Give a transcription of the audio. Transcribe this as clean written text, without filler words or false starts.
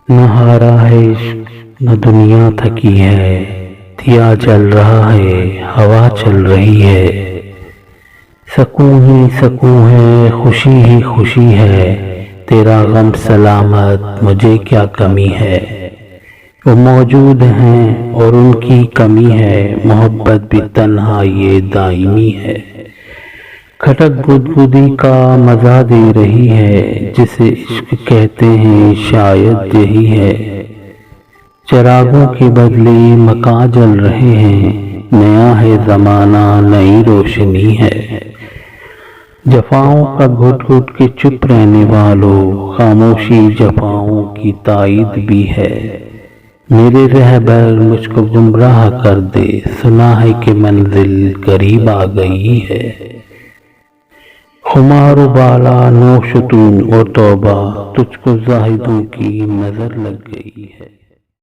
نہ ہارا ہے عشق نہ دنیا تھکی ہے، دیا جل رہا ہے ہوا چل رہی ہے، سکون ہی سکون ہے خوشی ہی خوشی ہے، تیرا غم سلامت مجھے کیا کمی ہے۔ وہ موجود ہیں اور ان کی کمی ہے، محبت بھی تنہا یہ دائمی ہے، کھٹک بدبودی کا مزہ دے رہی ہے، جسے عشق کہتے ہیں شاید یہی ہے، چراغوں کے بدلے مکاں جل رہے ہیں، نیا ہے زمانہ نئی روشنی ہے، جفاؤں کا گھٹ گھٹ کے چپ رہنے والوں، خاموشی جفاؤں کی تائید بھی ہے، میرے رہبر مجھ کو گمراہ کر دے، سنا ہے کہ منزل قریب آ گئی ہے، خمار و بالا نوش تو اور توبہ، تجھ کو زاہدوں کی نظر لگ گئی ہے۔